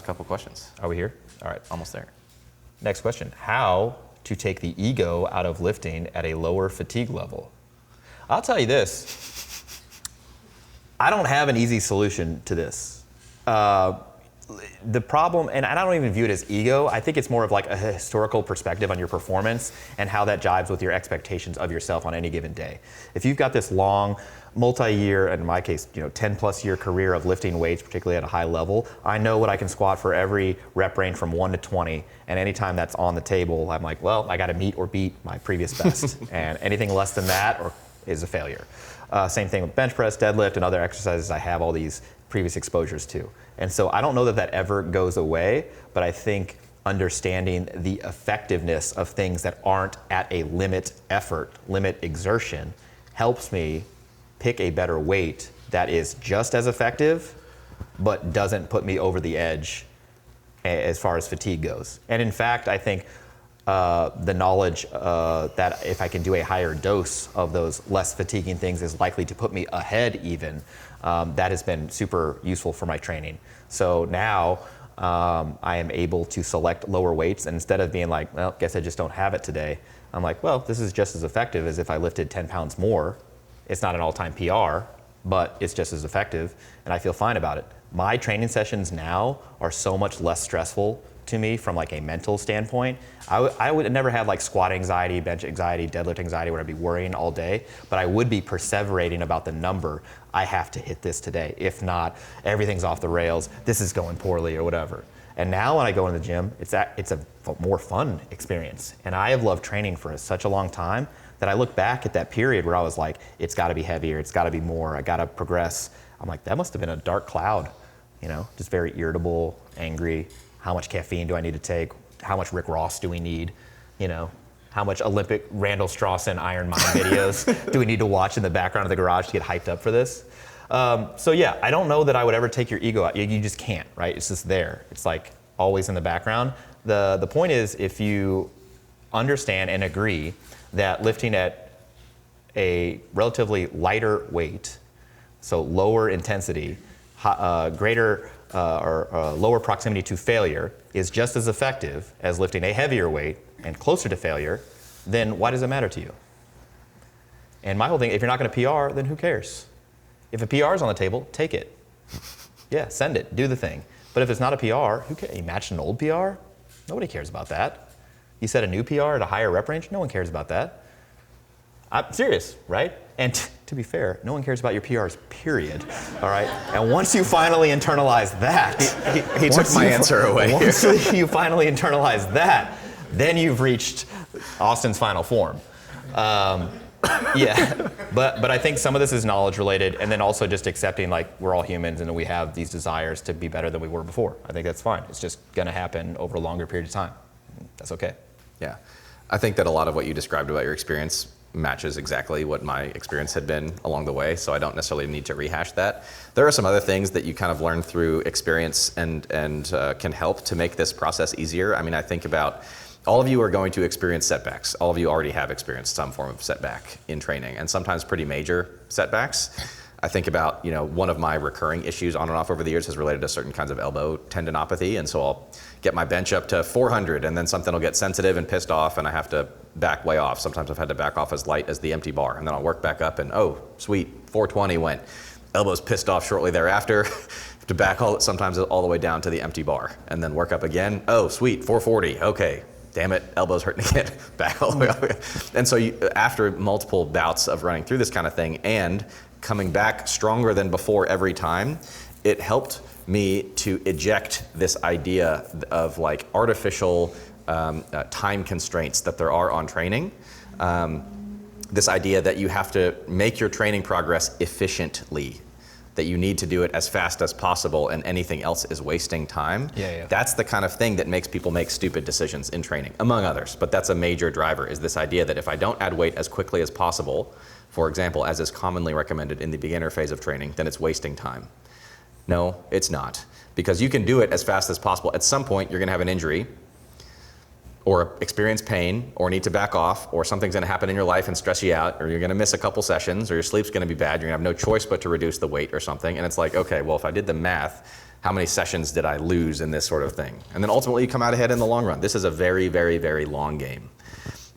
couple questions. Are we here? All right, almost there. Next question. How to take the ego out of lifting at a lower fatigue level? I'll tell you this. I don't have an easy solution to this. The problem, and I don't even view it as ego, I think it's more of like a historical perspective on your performance and how that jives with your expectations of yourself on any given day. If you've got this long, multi-year, in my case, 10 plus year career of lifting weights, particularly at a high level, I know what I can squat for every rep range from 1 to 20, and anytime that's on the table, I'm like, well, I gotta meet or beat my previous best, and anything less than that is a failure. Same thing with bench press, deadlift, and other exercises I have all these previous exposures to. And so I don't know that ever goes away, but I think understanding the effectiveness of things that aren't at a limit effort, limit exertion, helps me pick a better weight that is just as effective, but doesn't put me over the edge as far as fatigue goes. And in fact, I think the knowledge that if I can do a higher dose of those less fatiguing things is likely to put me ahead even, that has been super useful for my training. So now I am able to select lower weights, and instead of being like, well, guess I just don't have it today, I'm like, well, this is just as effective as if I lifted 10 pounds more. It's not an all-time PR, but it's just as effective, and I feel fine about it. My training sessions now are so much less stressful to me from like a mental standpoint. I would never have like squat anxiety, bench anxiety, deadlift anxiety where I'd be worrying all day, but I would be perseverating about the number. I have to hit this today. If not, everything's off the rails. This is going poorly or whatever. And now when I go in the gym, it's a more fun experience. And I have loved training for such a long time that I look back at that period where I was like, it's gotta be heavier, it's gotta be more, I gotta progress. I'm like, that must have been a dark cloud, just very irritable, angry. How much caffeine do I need to take? How much Rick Ross do we need? How much Olympic Randall Strawson Iron Mind videos do we need to watch in the background of the garage to get hyped up for this? So yeah, I don't know that I would ever take your ego out. You just can't, right? It's just there. It's like always in the background. The point is, if you understand and agree that lifting at a relatively lighter weight, so lower intensity, greater or lower proximity to failure is just as effective as lifting a heavier weight and closer to failure, then why does it matter to you? And my whole thing, if you're not going to PR, then who cares? If a PR is on the table, take it. Yeah, send it, do the thing. But if it's not a PR, who cares? You matched an old PR? Nobody cares about that. You set a new PR at a higher rep range? No one cares about that. I'm serious, right? And to be fair, no one cares about your PRs, period. All right? And once you finally internalize that, he took my answer away. Once you finally internalize that, then you've reached Austin's final form. Yeah, but I think some of this is knowledge related, and then also just accepting like we're all humans and we have these desires to be better than we were before. I think that's fine. It's just gonna happen over a longer period of time. That's okay. Yeah, I think that a lot of what you described about your experience matches exactly what my experience had been along the way, so I don't necessarily need to rehash that. There are some other things that you kind of learn through experience and can help to make this process easier. I mean, I think about all of you are going to experience setbacks. All of you already have experienced some form of setback in training, and sometimes pretty major setbacks. I think about, one of my recurring issues on and off over the years has related to certain kinds of elbow tendinopathy, and so I'll get my bench up to 400, and then something will get sensitive and pissed off, and I have to back way off. Sometimes I've had to back off as light as the empty bar, and then I'll work back up, and oh, sweet, 420 went. Elbow's pissed off shortly thereafter. To back sometimes all the way down to the empty bar, and then work up again. Oh, sweet, 440, okay. Damn it, elbow's hurting again, back all the way up. And so after multiple bouts of running through this kind of thing and coming back stronger than before every time, it helped me to eject this idea of like artificial time constraints that there are on training. This idea that you have to make your training progress efficiently, that you need to do it as fast as possible and anything else is wasting time. Yeah. That's the kind of thing that makes people make stupid decisions in training, among others. But that's a major driver, is this idea that if I don't add weight as quickly as possible, for example, as is commonly recommended in the beginner phase of training, then it's wasting time. No, it's not. Because you can do it as fast as possible. At some point, you're gonna have an injury, or experience pain, or need to back off, or something's gonna happen in your life and stress you out, or you're gonna miss a couple sessions, or your sleep's gonna be bad, you're gonna have no choice but to reduce the weight or something, and it's like, okay, well, if I did the math, How many sessions did I lose in this sort of thing? And then ultimately you come out ahead in the long run. This is a very, very, very long game.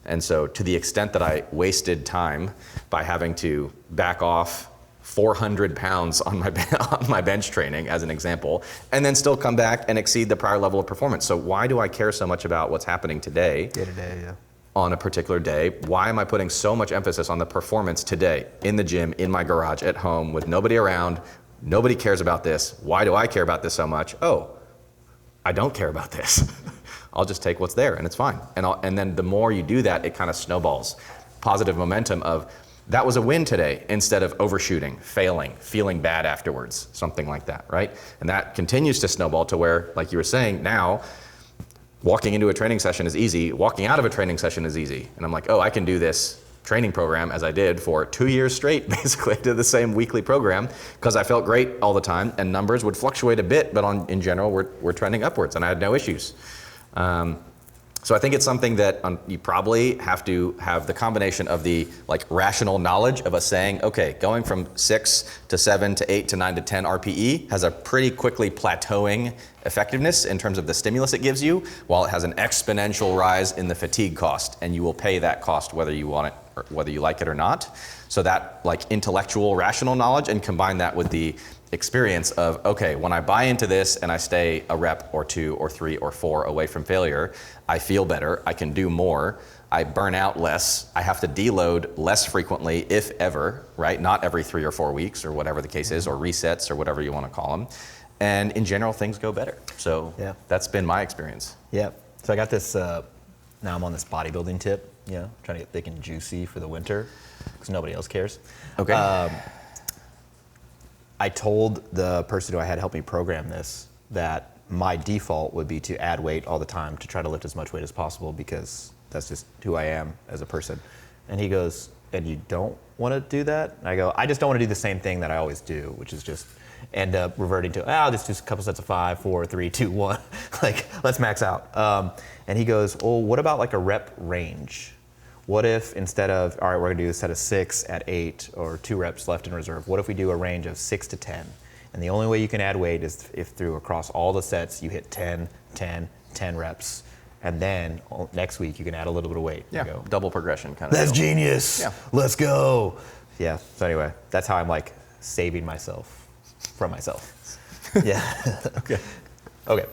And so to the extent that I wasted time by having to back off 400 pounds on my bench training, as an example, and then still come back and exceed the prior level of performance. So why do I care so much about what's happening today? Day to day, yeah. On a particular day? Why am I putting so much emphasis on the performance today, in the gym, in my garage, at home, with nobody around? Nobody cares about this. Why do I care about this so much? Oh, I don't care about this. I'll just take what's there and it's fine. And then the more you do that, it kind of snowballs. Positive momentum of, that was a win today, instead of overshooting, failing, feeling bad afterwards, something like that, right? And that continues to snowball to where, like you were saying, now walking into a training session is easy, walking out of a training session is easy. And I'm like, oh, I can do this training program as I did for 2 years straight, basically. I did the same weekly program because I felt great all the time, and numbers would fluctuate a bit, but in general, we're trending upwards, and I had no issues. So I think it's something that you probably have to have the combination of the rational knowledge of us saying, okay, going from 6 to 7 to 8 to 9 to 10 RPE has a pretty quickly plateauing effectiveness in terms of the stimulus it gives you, while it has an exponential rise in the fatigue cost, and you will pay that cost whether you want it or whether you like it or not. So that intellectual, rational knowledge, and combine that with the experience of, okay, when I buy into this and I stay a rep or 2 or 3 or 4 away from failure, I feel better, I can do more, I burn out less, I have to deload less frequently, if ever, right? Not every 3 or 4 weeks or whatever the case is, or resets or whatever you want to call them. And in general, things go better. So yeah, that's been my experience. Yeah. So I got this, now I'm on this bodybuilding tip, trying to get thick and juicy for the winter because nobody else cares. Okay. I told the person who I had help me program this that my default would be to add weight all the time to try to lift as much weight as possible because that's just who I am as a person. And he goes, and you don't want to do that? And I go, I just don't want to do the same thing that I always do, which is just end up reverting to, I'll just do a couple sets of 5, 4, 3, 2, 1. Let's max out. And he goes, well, what about a rep range? What if instead of, all right, we're gonna do a set of 6 at 8 or 2 reps left in reserve, what if we do a range of 6 to 10? And the only way you can add weight is if through across all the sets you hit 10, 10, 10 reps. And then next week you can add a little bit of weight. Yeah, go. Double progression kind of That's deal. genius. Yeah. Let's go. Yeah, so anyway, that's how I'm saving myself from myself. Yeah. Okay. Okay.